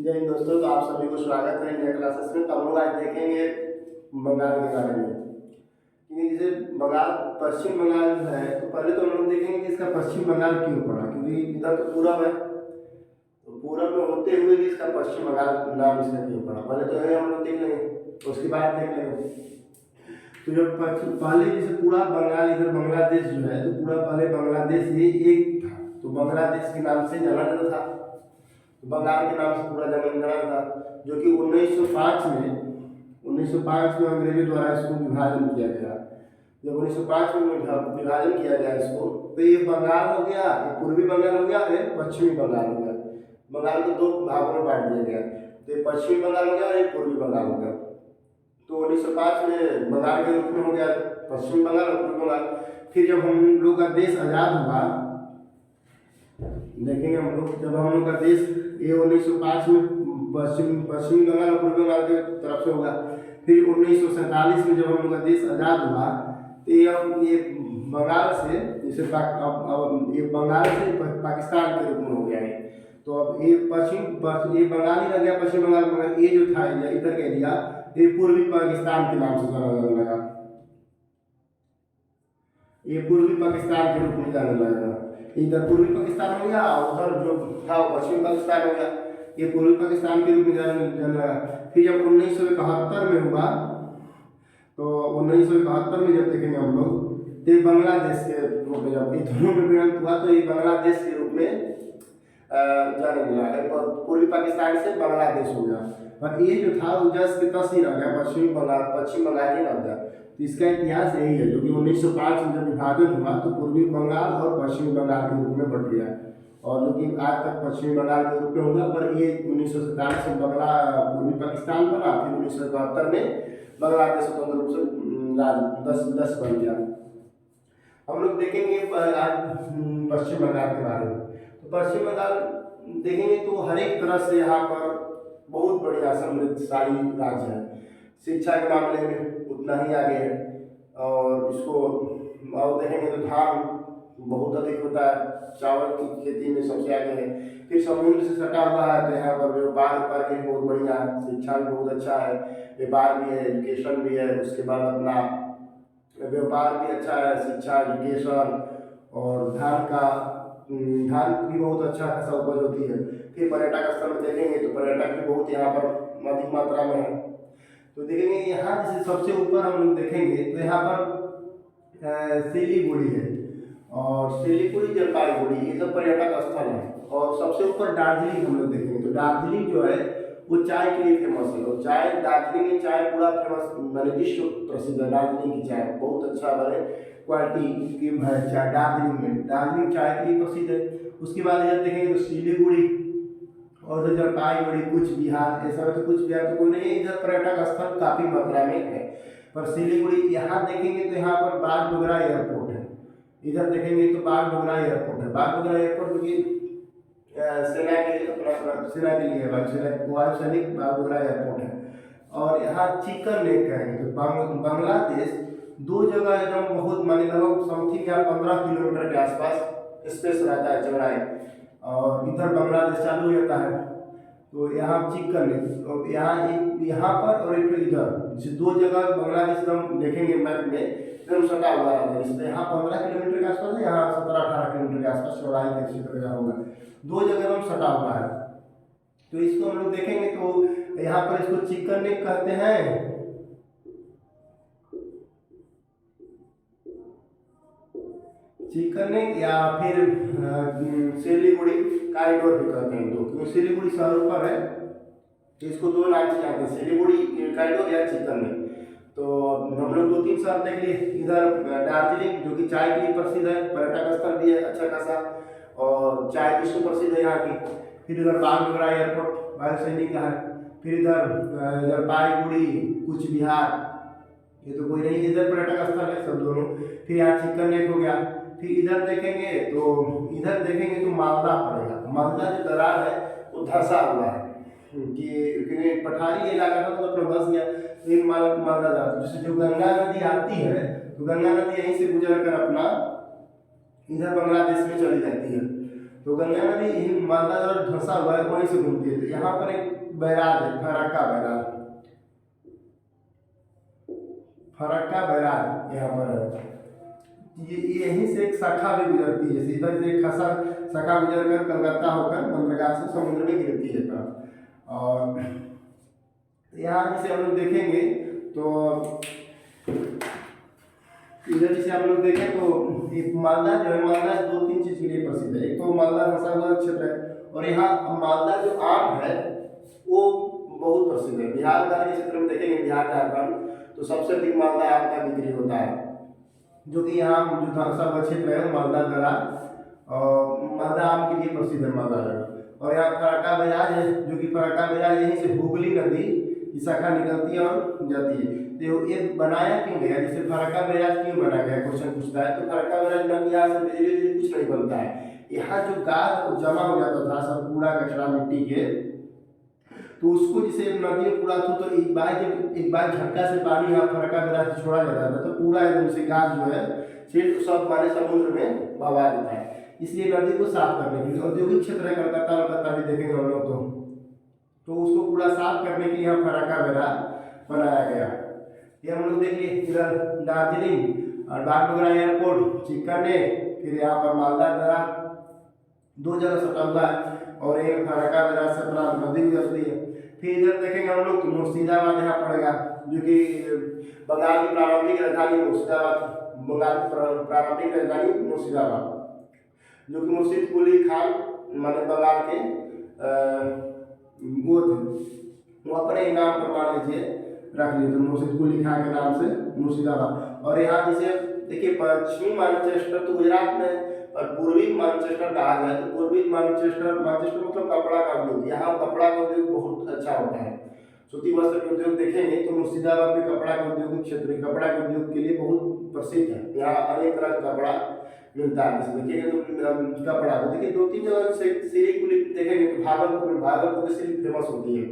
जय हिंद दोस्तों, तो आप सभी को स्वागत है नए क्लासेस में। तो हम लोग आज देखेंगे बंगाल के बारे में। क्योंकि जैसे बंगाल पश्चिम बंगाल है, तो पहले तो हम लोग देखेंगे कि इसका पश्चिम बंगाल क्यों पड़ा। क्योंकि इधर तो पूरब है, तो पूरब में होते हुए भी इसका पश्चिम बंगाल नाम इसका क्यों पड़ा, पहले तो ये हम लोग देख लेंगे, उसके बाद देख लेंगे। तो जब पहले जैसे पूरा बंगाल इधर बांग्लादेश जो है, तो पूरा पहले बांग्लादेश ये एक था, तो बांग्लादेश के नाम से जाना जाता था, बंगाल के नाम से पूरा जाना था। जो कि 1905 में अंग्रेजों द्वारा इसको विभाजन किया गया। जब 1905 में विभाजन किया गया इसको, तो ये बंगाल हो गया, ये पूर्वी बंगाल हो गया, ये पश्चिमी बंगाल हो गया। बंगाल को दो भागों में बांट दिया गया, तो ये पश्चिमी बंगाल हो गया और ये पूर्वी बंगाल हो गया। तो 1905 में बंगाल के रूप में हो गया पश्चिम बंगाल और पूर्वी बंगाल। फिर जब हम लोग का देश आज़ाद हुआ, देखेंगे हम लोग, जब हम लोग का देश ये 1905 में पश्चिमी बंगाल और पूर्वी बंगाल की तरफ से होगा। फिर 1947 में जब हम लोग का देश आज़ाद हुआ, तो ये बंगाल से जैसे अब ये बंगाल से पाकिस्तान के रूप में हो गया है। तो अब ये ये बंगाल ही रह गया पश्चिम बंगाल, मगर ये जो था एरिया, इधर का एरिया, ये पूर्वी पाकिस्तान के नाम से जाना जाने लगा। ये पूर्वी पाकिस्तान के रूप में जाने लगा। इधर पूर्वी पाकिस्तान हो गया और उधर जो था वो पश्चिमी पाकिस्तान हो गया। ये पूर्वी पाकिस्तान के रूप में जाने लगा। फिर जब 1971 में हुआ, तो 1971 में जब देखेंगे हम लोग, तो बांग्लादेश के रूप में, जब ये दोनों में विलय हुआ, तो ये बांग्लादेश के रूप में जाने लगा। पूर्वी पाकिस्तान से बांग्लादेश हो गया, पर ये जो था वो जस के तस ही रह गया, पश्चिम बंगाल ही रह गया। तो इसका इतिहास यही है, जो कि 1905 में जब विभाजन हुआ, तो पूर्वी बंगाल और पश्चिमी बंगाल के रूप में बढ़ गया, और जो कि आज तक पश्चिमी बंगाल के रूप में होगा। पर ये 1947 में पूर्वी पाकिस्तान बना, फिर 1971 में बांग्लादेश स्वतंत्र रूप से 10 बन गया। हम लोग देखेंगे आज पश्चिम बंगाल के बारे में। तो पश्चिम बंगाल देखेंगे तो हर एक तरह से यहाँ पर बहुत बढ़िया समृद्धशाली राज्य है। शिक्षा के मामले में उतना ही आगे है, और इसको और देखेंगे तो धान बहुत अधिक होता है, चावल की खेती में सबसे आगे है। फिर समुद्र से सटा हुआ है, तो यहाँ पर व्यापार के लिए बहुत बढ़िया है, शिक्षा भी बहुत अच्छा है, व्यापार भी है, एजुकेशन भी है। उसके बाद अपना व्यापार भी अच्छा है, शिक्षा, एजुकेशन, और धान की बहुत अच्छा खासा उपज होती है। फिर पर्यटक स्थल में देखेंगे तो पर्यटक भी बहुत यहाँ पर अधिक मात्रा में है। तो देखेंगे यहाँ जैसे सबसे ऊपर हम लोग देखेंगे तो यहाँ पर सिलीगुड़ी है, और सिलीगुड़ी, जलपाईगुड़ी, ये सब पर्यटक स्थल है। और सबसे ऊपर दार्जिलिंग हम लोग देखेंगे, तो दार्जिलिंग जो है वो चाय के लिए फेमस है, और चाय, दार्जिलिंग की चाय पूरा फेमस, मैंने विश्व प्रसिद्ध है। दार्जिलिंग की चाय बहुत अच्छा बड़े क्वालिटी की है चाय दार्जिलिंग चाय के लिए प्रसिद्ध है। उसके बाद जब देखेंगे तो सिलीगुड़ी और इधर जलपाईगुड़ी, कुछ बिहार, ऐसा तो कुछ बिहार तो कोई नहीं है, इधर पर्यटक स्थल काफ़ी मात्रा में है। पर सिलीगुड़ी यहाँ देखेंगे तो यहाँ पर बागडोगरा एयरपोर्ट है। इधर देखेंगे तो बागडोगरा एयरपोर्ट है। बागडोगरा एयरपोर्ट क्योंकि सेना के लिए, सेना के लिए वायु सैनिक बागडोगरा एयरपोर्ट है। और यहाँ चिकन लेक कहेंगे तो बांग्लादेश दो जगह एकदम बहुत, माने लगभग समथिंग यहाँ 15 किलोमीटर के आसपास स्पेस रहता है, चौड़ाई, और इधर बांग्लादेश चालू हो जाता है। तो यहाँ चिकन लेक, और यहाँ पर और एक इधर, जैसे दो जगह बांग्लादेश एकदम देखेंगे मैप में एकदम सटा हुआ है। इसलिए यहाँ 15 किलोमीटर के आसपास है, यहाँ 17-18 किलोमीटर के आसपास चौड़ाई का क्षेत्र होगा, दो जगह एकदम सटा हुआ है। तो इसको हम लोग देखेंगे तो यहाँ पर इसको चिकन लेक कहते हैं, चिकन लेक, या फिर सिलीगुड़ी कॉरिडोर भी कहते हैं लोग, क्योंकि सिलीगुड़ी शहर ऊपर है, तो इसको दो नाम से जानते हैं, सिलीगुड़ी कॉरिडोर या चिकन लेक। तो हम लोग 2-3 शहर देख लिए। इधर दार्जिलिंग जो कि चाय के लिए प्रसिद्ध है, पर्यटक स्थल भी है अच्छा खासा, और चाय विश्व प्रसिद्ध है यहाँ की। फिर इधर बागडोगरा एयरपोर्ट वायु सैनिक का है। फिर इधर जलपाईगुड़ी, कुछ बिहार, ये तो कोई नहीं, इधर पर्यटक स्थल है सब दोनों। फिर यहाँ चिकन लेक हो गया। फिर इधर देखेंगे तो मालदा पड़ेगा। मालदा जो दरार है वो धंसा हुआ है, कि पठारी इलाका था तो अपना धंस गया। फिर मालदा दरार, जैसे जो गंगा नदी आती है, तो गंगा नदी यहीं से गुजर कर अपना इधर बांग्लादेश में चली जाती है। तो गंगा नदी ही मालदा द्वारा धंसा हुआ है, वहीं से घूमती है। तो यहाँ पर एक बैराज है, फरक्का बैराज, फरक्का बैराज यहाँ पर है। ये यहीं से एक शाखा भी गुजरती है, सीधा से एक खासा शाखा गुजर कर कलकत्ता होकर बंदरगाह से समुद्र में गिरती है तरफ। और यहाँ जैसे हम लोग देखेंगे तो इधर जैसे हम लोग देखें तो एक मालदा जो है, मालदा 2-3 चीज के लिए प्रसिद्ध है। एक तो मालदा धंसा हुआ क्षेत्र है, और यहाँ मालदा जो आम है वो बहुत प्रसिद्ध है। बिहार के क्षेत्र में देखेंगे, बिहार झारखंड, तो सबसे अधिक मालदा आम का बिक्री होता है, जो कि यहाँ जो धंसा हुआ क्षेत्र है मालदा दरा और मालदा आम के लिए प्रसिद्ध है मालदा दरा। और यहाँ फरक्का बैराज है, जो कि फरक्का बैराज यहीं से हुगली नदी की शाखा निकलती है और जाती है। तो ये बनाया क्यों गया, जैसे फरक्का बैराज क्यों बनाया गया, क्वेश्चन पूछता है। तो फरक्का बैराज बन यहाँ से धीरे धीरे कुछ नहीं बनता है, यहाँ जो गाद जमा हो जाता था सब कूड़ा कचरा मिट्टी के, तो उसको जैसे नदी में पूरा था, तो एक बार झटका से पानी यहाँ फरक्का बैराज से छोड़ा जाता था, तो पूरा एकदम से गाद जो है सिर्फ सब हमारे समुद्र में बहा देता है। इसलिए नदी को साफ करने के लिए औद्योगिक क्षेत्र है कलकत्ता भी देखेंगे हम लोग तो उसको पूरा साफ करने के लिए यहाँ फरक्का बैराज बनाया गया। ये हम लोग देखिए इधर दार्जिलिंग और बागडोगरा एयरपोर्ट, चिकने, फिर यहाँ पर मालदा दरा, 2 जगह सटा हुआ है, और एक फरक्का बैराज से अपना नदी गुजरती है। फिर इधर देखेंगे हम लोग तो मुर्शिदाबाद यहाँ पड़ेगा, जो कि बंगाल की प्रारंभिक राजधानी मुर्शिदाबाद, बंगाल की प्रारंभिक राजधानी मुर्शिदाबाद, जो कि मुर्शिद कुली खान माने बंगाल के वो थे, वो अपने नाम पर मान लीजिए रख लिए, तो मुर्शिद कुली खान के नाम से मुर्शिदाबाद। और यहाँ जैसे देखिए पश्चिमी मैनचेस्टर तो गुजरात में, और पूर्वी मैनचेस्टर कहा जाए तो पूर्वी मैनचेस्टर मतलब कपड़ा का उद्योग, यहाँ कपड़ा का उद्योग बहुत अच्छा होता है। सूती वस्त्र के उद्योग देखेंगे तो मुर्शिदाबाद में कपड़ा का उद्योग क्षेत्र, कपड़ा के उद्योग के लिए बहुत प्रसिद्ध है। यहाँ अनेक तरह का कपड़ा मिलता है। जैसे देखिएगा तो कपड़ा तो देखिए 2-3 जगह से सिल्क देखेंगे तो भागलपुर की सिल्क फेमस होती है।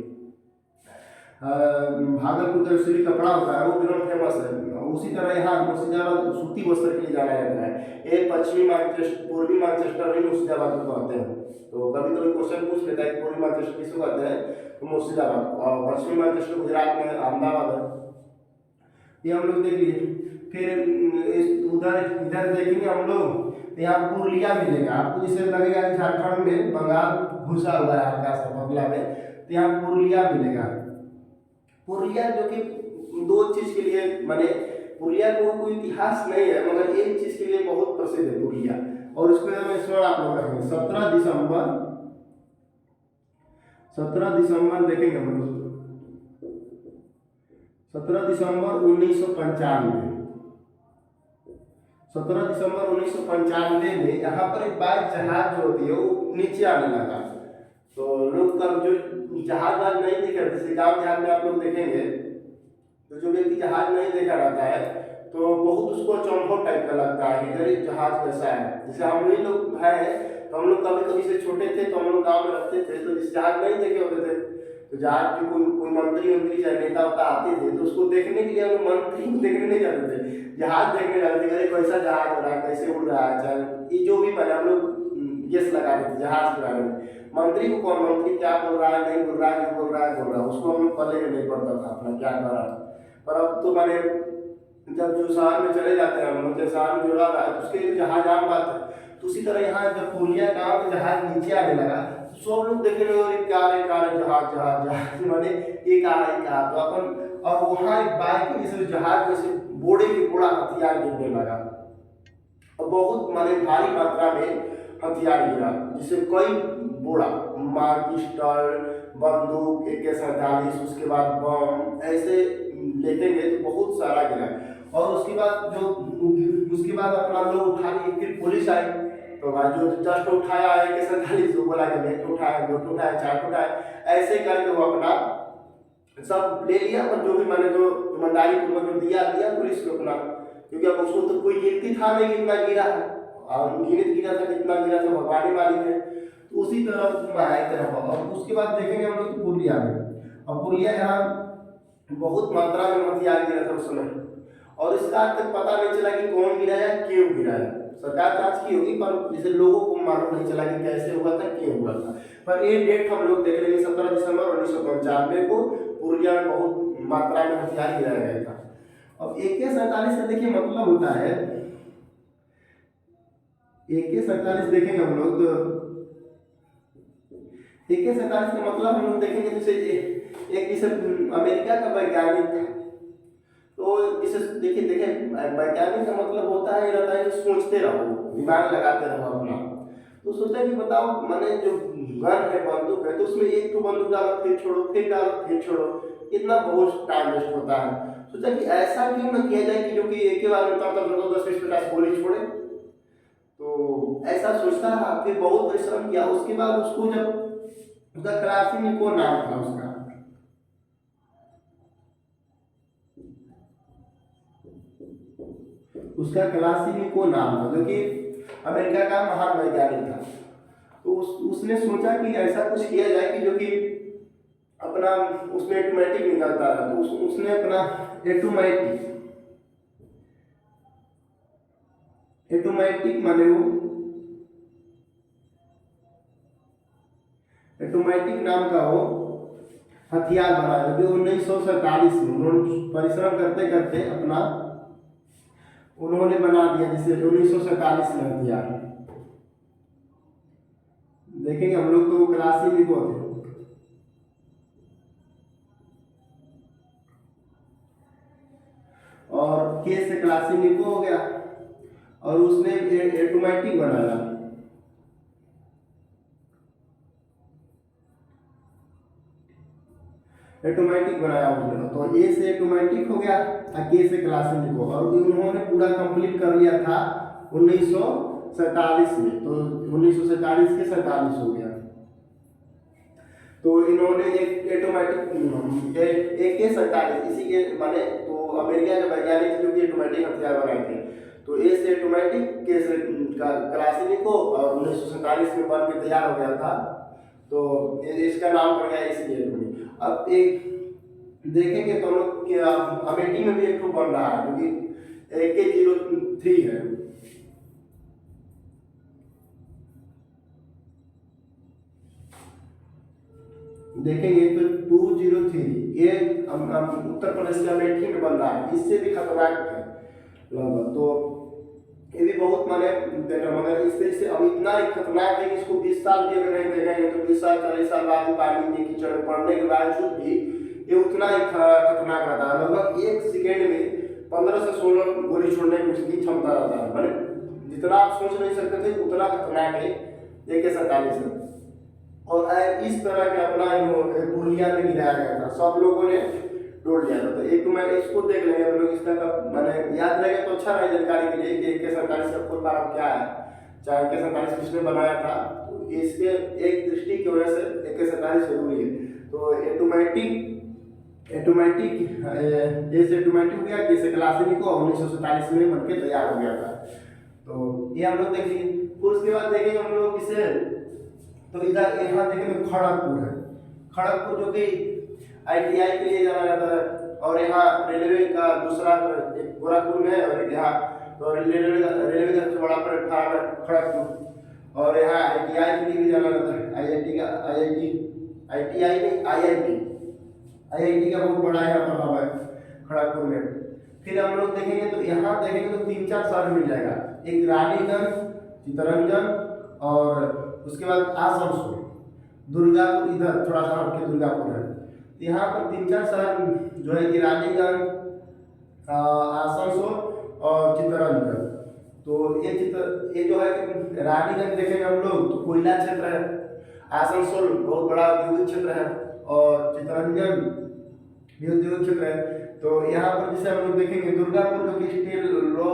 भागलपुर का सिल्क कपड़ा होता है वो एकदम फेमस है। उसी तरह यहाँ मुर्शिदाबाद सूती वस्त्र के लिए जाना जाता है। एक पश्चिमी मैनचेस्टर, पूर्वी मैनचेस्टर भी मुर्शिदाबाद को कहते हैं। तो कभी कभी क्वेश्चन पूछ लेता है पूर्वी मैनचेस्टर किसको कहते हैं, तो मुर्शिदाबाद, और पश्चिमी मैनचेस्टर गुजरात में अहमदाबाद है। ये हम लोग देख लिए। फिर इधर देखेंगे हम लोग तो यहाँ पुरुलिया मिलेगा आपको, जिससे लगेगा कि झारखंड में बंगाल घुसा हुआ है हल्का सा बंगला में, तो यहाँ पुरुलिया मिलेगा। पुरुलिया जो कि 2 चीज के लिए माने, पुरुलिया को कोई इतिहास नहीं है मगर एक चीज के लिए बहुत प्रसिद्ध है पुरुलिया, और उसको मैं स्मरण आप लोग रखेंगे। 17 दिसंबर देखेंगे हम लोग, 17 दिसंबर 1995, 17 दिसंबर 1995 में यहाँ पर एक बाइक जहाज जो होती है वो नीचे आने लगा। तो लोग कब जो जहाज नहीं देखा, जैसे गाँव देहात में आप लोग देखेंगे तो जो व्यक्ति जहाज नहीं देखा रहता है तो बहुत उसको चौंपट टाइप का लगता है कि अरे जहाज कैसा है। जैसे हम ही लोग हैं तो हम लोग कभी कभी से छोटे थे तो हम लोग गाँव में रहते थे, तो जिस जहाज नहीं देखे होते थे तो जहाज जो कोई मंत्री चाहे नेता होता आते थे तो उसको देखने के लिए हम मंत्री को देखने नहीं जाते थे, जहाज देखने जाते थे। अरे कैसा जहाज हो रहा है, कैसे उड़ रहा है, चाहे ये जो भी बने हम लोग गेस लगा रहे थे जहाज के बारे में। मंत्री को कौन, मंत्री क्या बोल रहा है, नहीं बोल रहा है, जो बोल रहा है उसको हम लोग पहले नहीं पड़ता था अपना क्या कर रहा है। पर अब तो मैंने जब जो शहर में चले जाते हैं हम लोग, जब शहर में जुड़ा रहा है तो उसके लिए जहाज आम बात है। तो उसी तरह यहाँ जब पुरुलिया गाँव में जहाज नीचे आने लगा तो सब लोग देखने लगे जहाज मैंने एक आ तो अपन, और वहाँ एक बाइक में जैसे जहाज में से बोड़े के बोड़ा हथियार गिरने लगा, और बहुत माने भारी मात्रा में हथियार गिरा, जिससे कई बोड़ा मार पिस्टल, बंदूक, AK-47, उसके बाद बम ऐसे लेके गए तो बहुत सारा गिरा। और उसके बाद अपना लोग उठा लिए, फिर पुलिस आई तो भाई जो जस्ट उठाया AK-47 वो बोला कि नहीं उठाया, 2 उठाया, 4 उठाया, ऐसे करके वो अपना सब ले लिया। पर जो भी मैंने जो ईमानदारी पूर्वक जो दिया पुलिस को अपना, क्योंकि अब उसको तो कोई गिनती था नहीं कितना गिरा है, और गिनती गिरा था कितना गिरा था भगवान ही मालिक है। तो उसी तरह और उसके बाद देखेंगे हम लोग पुरुलिया में, और पुरुलिया यहाँ बहुत मात्रा में हथियार गिरा था उस समय, और इसका आज तक पता नहीं चला कि कौन गिराया, क्यों गिराया। सरकार जांच की होगी पर जैसे लोगों को मालूम नहीं चला कि कैसे हुआ था, क्यों हुआ था। पर ये डेट हम लोग देख लेंगे 17 दिसंबर 1995 को पूर्णिया में बहुत मात्रा में हथियार गिराया गया था। अब AK-47 से देखिए मतलब होता है, AK-47 देखेंगे हम लोग तो AK-47 का मतलब हम लोग देखेंगे जैसे एक जैसे अमेरिका का वैज्ञानिक था, तो जिसे देखिए वैज्ञानिक का मतलब होता है, रहता है कि सोचते रहो, दिमाग लगाते रहो अपना। तो सोचा कि बताओ मैंने जो गन है, बंदूक है, तो उसमें एक तो बंदूक डालो फिर छोड़ो, फिर डालो फिर छोड़ो, इतना बहुत टाइम वेस्ट होता है। सोचा कि ऐसा क्यों ना किया जाए कि जो कि एक के बार में तब 10-20-50 गोली छोड़े। तो ऐसा सोचता रहा, फिर बहुत परिश्रम किया। उसके बाद उसको जब उसका क्लासिनिको नाम था, उसका क्लासिनिको नाम था, जो कि अमेरिका का महान वैज्ञानिक था। तो उसने सोचा कि ऐसा कुछ किया जाए कि जो कि अपना उसमें ऑटोमेटिक निकलता रहा। तो उसने अपना ऑटोमेटिक माने वो ऑटोमेटिक नाम का वो हथियार बना, जो कि 1947 में उन्होंने परिश्रम करते करते अपना उन्होंने बना दिया, जिसे 1947 में हथियार देखेंगे हम लोग। तो क्लासिनिको थे, और के से क्लासिनिको हो गया, और उसने ऑटोमेटिक बनाया। ऑटोमेटिक बनाया उसने, तो ए से ऑटोमेटिक हो गया और के से क्लासिनिको, और उन्होंने पूरा कंप्लीट कर लिया था 1947 में। तो 1947 के 47 हो गया। तो इन्होंने एक ऑटोमेटिक AK-47 इसी के माने, तो अमेरिका के वैज्ञानिक जो कि ऑटोमेटिक हथियार बनाए थे। तो ए से ऑटोमेटिक, के से क्लासिनिको, और 1947 में बन के तैयार हो गया था। तो इसका नाम पड़ गया इसलिए। अब एक देखेंगे तो हम लोग अमेठी में भी एक ठो बन रहा है, जो कि AK-03 है। देखेंगे तो 203 ये उत्तर प्रदेश के अमेठी में बन रहा है, इससे भी खतरनाक है लगभग। तो ये भी बहुत माने, मगर इससे अब इतना ही खतरनाक है कि इसको 20 साल भी अगर नहीं देंगे तो 20 साल 40 साल बाद पानी के कीचड़ में पड़ने के बावजूद भी ये उतना ही खतरनाक रहता है। लगभग 1 सेकेंड में 15 से 16 गोली छोड़ने की क्षमता रहता है, मैंने जितना आप सोच नहीं सकते थे उतना खतरनाक है AK-47 है। और इस तरह के अपना पूर्णिया में गिराया गया था, सब लोगों ने तोड़ दिया था। तो एक मैं इसको देख लेंगे हम लोग, इसका मैंने याद रहेगा तो अच्छा रहे जानकारी के लिए कि AK-47 का फुल फॉर्म क्या है, चाहे AK-47 किसने बनाया था। तो इसके एक दृष्टि की वजह से AK-47 जरूरी है। तो ऑटोमेटिक जैसे ऑटोमेटिक हो गया, जैसे क्लासिनिको 1947 में बनके तैयार हो गया था। तो ये हम लोग देखेंगे। फिर उसके बाद देखेंगे हम लोग इसे, तो इधर यहाँ देखेंगे खड़गपुर है। खड़गपुर जो कि ITI के लिए जाना जाता है, और यहाँ रेलवे का दूसरा एक गोरखपुर में है, और एक यहाँ तो रेलवे का सबसे बड़ा प्लेटफार्म है खड़गपुर। और यहाँ ITI के लिए भी जाना जाता है, IIT का बहुत बड़ा यहाँ पर हब है खड़गपुर में। फिर हम लोग देखेंगे तो यहाँ देखेंगे तो 3-4 शहर मिल जाएगा, एक रानीगंज, चित्तरंजन, और उसके बाद आसनसोल, दुर्गापुर इधर थोड़ा सा हट के दुर्गापुर है। यहाँ पर 3-4 शहर जो है कि रानीगंज, आसनसोल और चित्तरंजन। तो ये जो है कि रानीगंज देखेंगे हम लोग तो कोयला क्षेत्र है, आसनसोल बहुत बड़ा औद्योगिक क्षेत्र है, और चित्तरंजन भी औद्योगिक क्षेत्र है। तो यहाँ पर जैसे हम लोग देखेंगे दुर्गापुर जो कि स्टील लॉ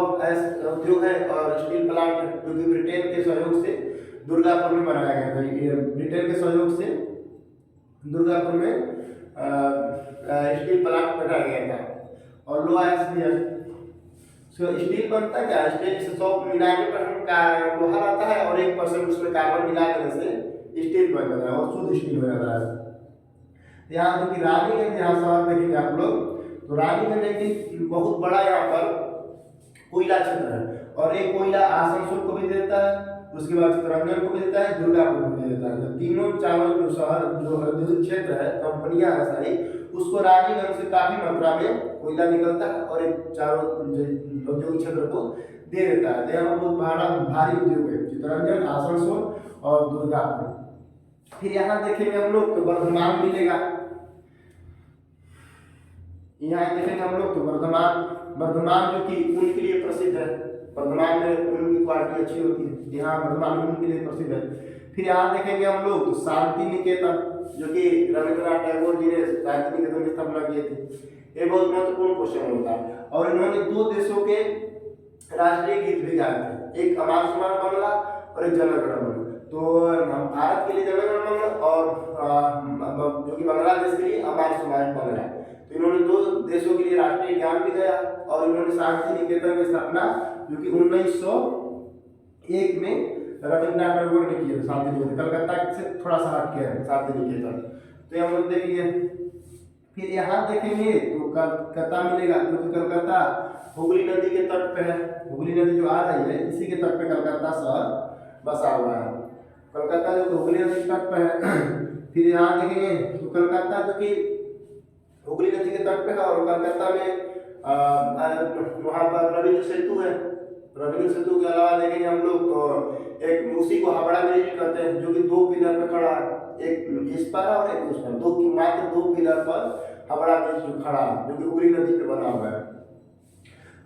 उद्योग है और स्टील प्लांट जो कि ब्रिटेन के सहयोग से दुर्गापुर में बनाया गया था। ये ब्रिटेन के सहयोग से दुर्गापुर में स्टील प्लांट बनाया गया था। और लोहा स्टील बनता है क्या, स्टील से 199% का लोहा आता है, और 1% उसमें कार्बन मिला देने से स्टील बन जाता है और शुद्ध स्टील हो जाता है। यहाँ जो कि रानीगंज यहाँ शहर देखेंगे आप लोग, तो रानीगंज एक बहुत बड़ा यहाँ पर कोयला क्षेत्र है, और एक कोयला आसनसोल को भी देता है, उसके बाद चित्तरंजन को भी देता है, दुर्गापुर को भी देता है। तो तीनों चारों जो शहर जो औद्योगिक क्षेत्र है, कंपनियां है सारी, उसको रानीगंज से काफी मात्रा में कोयला निकलता है और एक चारों औद्योगिक क्षेत्र को दे देता है। तो यहाँ बहुत बड़ा भारी उद्योग है, चित्तरंजन, आसनसोल और दुर्गापुर। फिर यहाँ देखेंगे हम लोग तो वर्धमान मिलेगा, यहाँ देखेंगे हम लोग तो वर्धमान जो कि ऊन के लिए प्रसिद्ध है। वर्धमान में ऊन की क्वालिटी अच्छी होती है, यहाँ वर्धमान ऊन के लिए प्रसिद्ध है। फिर यहाँ देखेंगे हम लोग तो शांति निकेतन, जो कि रविंद्रनाथ टैगोर जी ने शांति निकेतन की स्थापना की थी। ये बहुत महत्वपूर्ण क्वेश्चन होता है। और इन्होंने दो देशों के राष्ट्रीय गीत भी गाए थे, एक अमर शुमार बांग्ला और एक जनगण मन। तो भारत के लिए जनगण मन और जो कि बांग्लादेश के लिए अमर शुमार बांग्ला। तो इन्होंने दो देशों के लिए राष्ट्रीय ज्ञान भी दिया और इन्होंने शांति निकेतन की स्थापना जो कि 1901 में रविंद्रनाथ टैगोर ने की है। शांति निकेतन कलकत्ता से थोड़ा सा हट के है शांति निकेतन। तो हम लोग देख लिए। फिर यहाँ देखेंगे तो कलकत्ता मिलेगा, जो कि कलकत्ता हुगली नदी के तट पे है। हुगली नदी जो आ रही है इसी के तट पे कलकत्ता शहर बसा हुआ है। कलकत्ता जो हुगली नदी के तट पे है। फिर यहाँ देखेंगे तो कलकत्ता जो कि हुगली नदी के तट पे है और कलकत्ता में वहाँ पर रविंद्र सेतु है। रविंद्र सेतु के अलावा देखेंगे हम लोग तो एक उसी को हावड़ा ब्रिज कहते हैं, जो कि दो पिलर पे खड़ा है, एक इस पर और एक उस पर, मात्र दो पिलर पर हावड़ा ब्रिज जो खड़ा है, जो कि हुगली नदी पे बना हुआ है।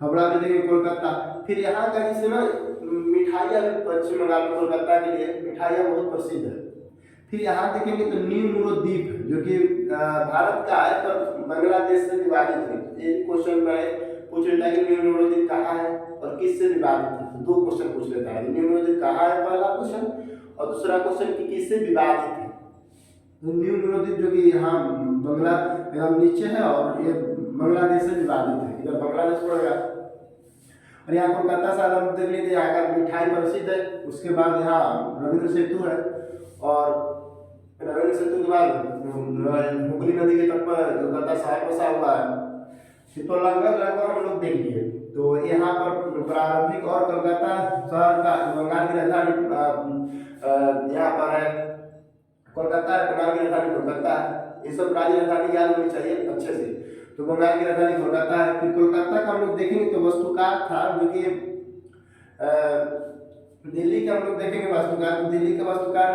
हावड़ा ब्रिज देखेंगे कोलकाता। फिर यहाँ का जिसे ना मिठाइयाँ भी पश्चिम बंगाल में कोलकाता के लिए मिठाइयाँ बहुत प्रसिद्ध है। फिर यहाँ देखेंगे तो न्यू मुरो द्वीप, जो कि भारत का है पर बांग्लादेश से विभाजित है। ये क्वेश्चन में पूछ लेता है कि न्यू मुरो द्वीप कहाँ है और किससे विभाजित है। दो क्वेश्चन पूछ लेता है, न्यू मुरो द्वीप कहाँ है पहला क्वेश्चन, और दूसरा क्वेश्चन कि किससे विभाजित है। तो न्यू मुरो द्वीप जो कि यहाँ बंगला एकदम नीचे है और ये बांग्लादेश से विभाजित है, इधर बांग्लादेश पड़ेगा। और यहाँ कोलकाता से हम देख लेते, यहाँ का मिठाई प्रसिद्ध है। उसके बाद यहाँ रविंद्र सेतु है और रविंद्र सेतु के बाद हुगली नदी के तट पर कोलकाता शहर बसा हुआ है। तो लगभग हम लोग देख लिए। तो यहाँ पर प्रारंभिक और कोलकाता शहर का बंगाल की राजधानी यहाँ पर है कोलकाता, बंगाल की राजधानी कोलकाता है। ये सब राज्य राजधानी याद होनी चाहिए अच्छे से। तो बंगाल की राजधानी कोलकाता है। फिर कोलकाता का हम लोग देखेंगे तो वास्तुकार था, जो कि दिल्ली का हम लोग देखेंगे वास्तुकार। तो दिल्ली का वास्तुकार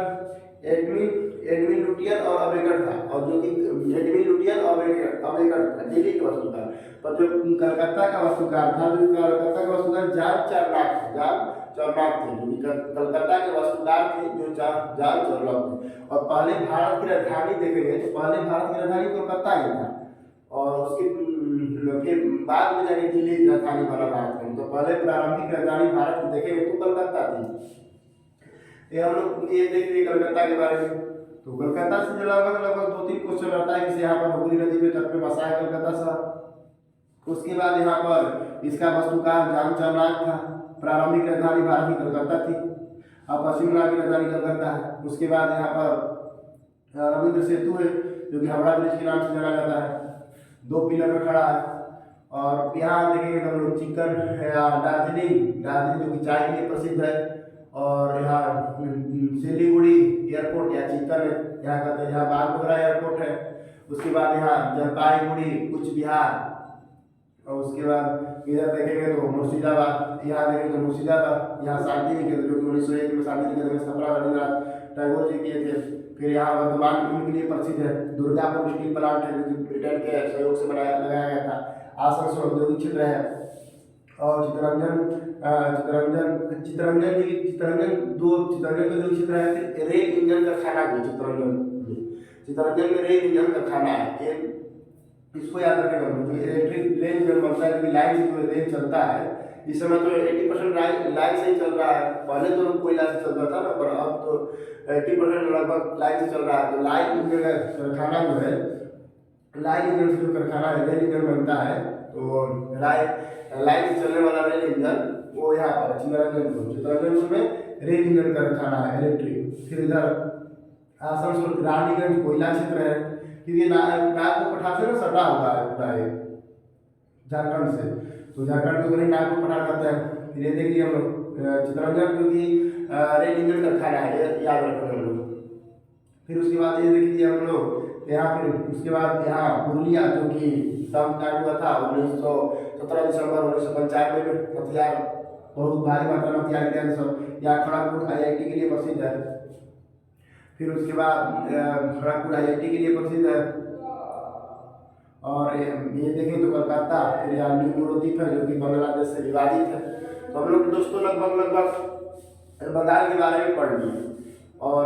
एडविन लुटियर और अबेकर था, और जो कि एडविन लुटियर और अबेकर था दिल्ली के वास्तुकार। पर जो कलकत्ता का वास्तुकार था, जो कलकत्ता का वास्तुकार जॉर्ज चार्नॉक थे, जो कि कलकत्ता के वास्तुकार थे, जो जॉर्ज चार्नॉक थे। और पहले भारत की राजधानी देखेंगे तो पहले भारत की राजधानी कोलकाता ही था, और उसके फिर बाद में जाके दिल्ली राजधानी बना भारत में। तो पहले प्रारंभिक राजधानी भारत की देखेंगे तो कलकत्ता थी। ये हम लोग ये देख लिए कलकत्ता के बारे में। तो कलकत्ता से लगभग 2-3 क्वेश्चन आता है कि यहाँ पर हुगली नदी पे तट पे बसा है कलकत्ता शहर। उसके बाद यहाँ पर इसका वास्तुकार जॉर्ज चार्नॉक था। प्रारंभिक राजधानी भारत की कलकत्ता थी, अब पश्चिम बंगाल की राजधानी कलकत्ता है। उसके बाद यहाँ पर रविंद्र सेतु है, जो कि हावड़ा ब्रिज के नाम से जाना जाता है, दो पिलर में खड़ा है। और यहाँ देखेंगे हम लोग चिकन दार्जिलिंग जो कि चाय के लिए प्रसिद्ध है। और यहाँ सिलीगुड़ी एयरपोर्ट या चिकन यहाँ कहते हैं, यहाँ बागडोगरा एयरपोर्ट है। उसके बाद यहाँ जलपाईगुड़ी कुछ बिहार। और उसके बाद इधर देखेंगे तो मुर्शिदाबाद, यहाँ देखेंगे तो मुर्शिदाबाद, यहाँ शांति निकेतन, जो कि 1901 में शांति निकेतन की स्थापना रविंद्रनाथ टैगोर जी किए थे। फिर यहाँ वर्धमान उनके लिए प्रसिद्ध है। दुर्गापुर स्टील प्लांट है, जो कि ब्रिटेन के सहयोग से लगाया गया था। आसनसोल औद्योगिक क्षेत्र है। और चित्तरंजन दो औद्योगिक क्षेत्र है। फिर रेल इंजन कारखाना भी चित्तरंजन में रेल इंजन कारखाना है। ये इसको याद रखेगा, इलेक्ट्रिक रेल जो बनता है, लाइन से जो रेल चलता है इस समय तो 80% लाइन से ही चल रहा है। पहले तो कोयला से चलता था ना, पर अब तो 80% लगभग लाइन से चल रहा है। तो लाइन इंजन कारखाना जो है, लाइन इंजन से जो कारखाना है, रेल इंजन बनता है, तो लाइन से चलने वाला रेल इंजन वो यहाँ पर चित्तरंजन में रेल इंजन कारखाना है इलेक्ट्रिक। फिर इधर आसनसोल रानीगंज कोयला क्षेत्र है, क्योंकि नागपुर से ना सटा हुआ है पूरा झारखंड से, तो झारखंड को नागपुर पठार करते हैं। फिर ये देखिए हम लोग चित्तरंजन, जो कि रेल इंजन कारखाना है, ये याद रखो हम लोग। फिर उसके बाद ये देख लीजिए हम लोग यहाँ, फिर उसके बाद यहाँ पुरुलिया जो कि दम कांड हुआ था 17 दिसंबर 1995 में। हथियार बहुत भारी मात्रा में हथियार गिरा सब। यहाँ खड़गपुर IIT के लिए प्रसिद्ध है। फिर उसके बाद खड़गपुर IIT के लिए प्रसिद्ध है। और ये देखें तो कलकत्ता, फिर यहाँ न्यू द्वीप है जो कि बांग्लादेश से विभाजित है। तो हम लोग दोस्तों लगभग बंगाल के बारे में पढ़ लिए, और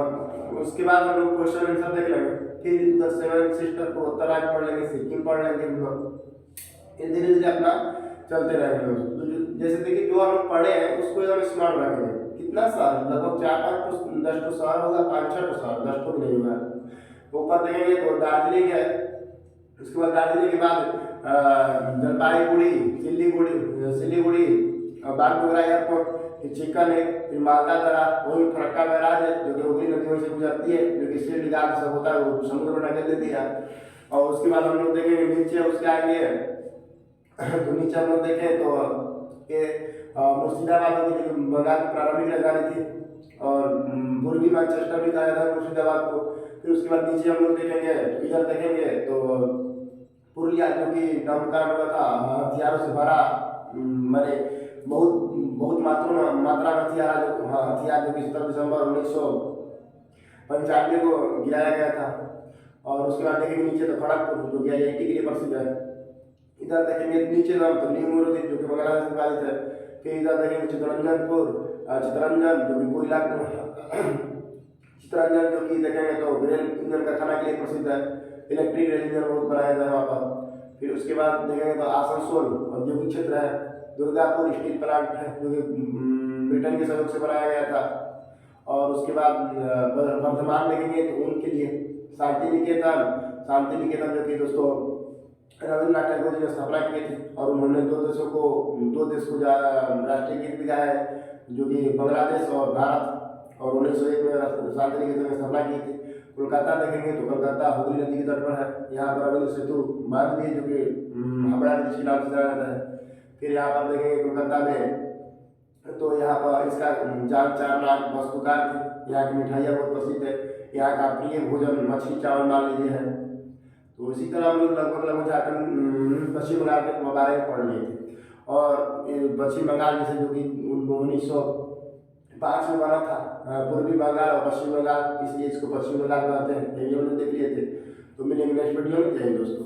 उसके बाद हम लोग क्वेश्चन आंसर देख लेंगे। फिर द सेवन सिस्टर पूर्वोत्तर राज्य पढ़ लेंगे, सिक्किम पढ़ लेंगे हम लोग। ये धीरे धीरे अपना चलते रहेंगे। तो जैसे देखिए जो हम लोग पढ़े हैं उसको एकदम स्मार्ट रखेंगे। कितना साल, लगभग 4-5 10 शहर होगा, 5-6 शहर, 10 तो नहीं होगा। तो ऊपर देखेंगे तो दार्जिलिंग है। उसके बाद दार्जिलिंग के बाद जलपाईगुड़ी, सिलीगुड़ी, बागडोगरा एयरपोर्ट, फिर चिकन है, फिर मालदा दरा, वही फरक्का बैराज है जो कि हुगली नदियों से गुजरती है, जो कि शील्ड गार्ड सब होता है वो समुद्र में ढकेल देती है। और उसके बाद हम लोग देखेंगे नीचे, उसके आगे तो नीचे हम लोग देखें तो ये मुर्शिदाबाद होगी जो बंगाल की प्रारंभिक राजधानी थी, और पूर्वी मैनचेस्टर भी कहा जाता है मुर्शिदाबाद को। फिर उसके बाद नीचे हम लोग देखेंगे तो इधर देखेंगे तो पुरुलिया जो कि डंप कांड हुआ था, हथियारों से भरा, मैंने बहुत मात्रा में हथियार जो कि 17 दिसंबर 1995 को गिराया गया था। और उसके बाद देखेंगे नीचे तो खड़गपुर जो कि IIT के लिए प्रसिद्ध है। इधर देखेंगे नीचे नाम तो न्यू द्वीप जो कि बांग्लादेश से विभाजित है। फिर इधर देखेंगे चित्तरंजन जो कि कोयला चित्तरंजन जो कि देखेंगे तो रेल इंजन कारखाना के लिए प्रसिद्ध है। इलेक्ट्रिक रेल इंजन बहुत बनाया जाता है वहाँ पर। फिर उसके बाद देखेंगे तो आसनसोल औद्योगिक क्षेत्र है। दुर्गापुर स्टील प्लांट है जो कि ब्रिटेन के सहयोग से बनाया गया था। और उसके बाद वर्धमान देखेंगे तो उनके लिए शांति निकेतन जो कि दोस्तों रविन्द्रनाथ टैगोर जी ने स्थापना की थी। और उन्होंने दो देश को राष्ट्रीय गीत भी गाया है जो कि बांग्लादेश और भारत। और 1901 में शांति निकेतन की स्थापना की थी। कोलकाता देखेंगे तो कोलकाता हुगली नदी के तट पर है। यहाँ पर रविंद्र सेतु बांध भी है जो कि हावड़ा ब्रिज के नाम से जाना जाता है। फिर यहाँ पर देखेंगे कोलकाता में तो यहाँ पर इसका चारनाथ वास्तुकार थे। यहाँ की मिठाइयाँ बहुत प्रसिद्ध है। यहाँ का प्रिय भोजन मछली चावल मान लीजिए है। तो इसी तरह हम लोग लगभग झारखंड पश्चिम बंगाल के बारे में पढ़ लिए थे। और पश्चिम बंगाल जैसे जो कि 1905 में बना था, पूर्वी बंगाल और पश्चिम बंगाल, इसलिए इसको पश्चिम बंगाल कहते हैं। ये हम लोग देख लिए थे। तो मिलेंगे नेक्स्ट वीडियो में। जय हिंद दोस्तों।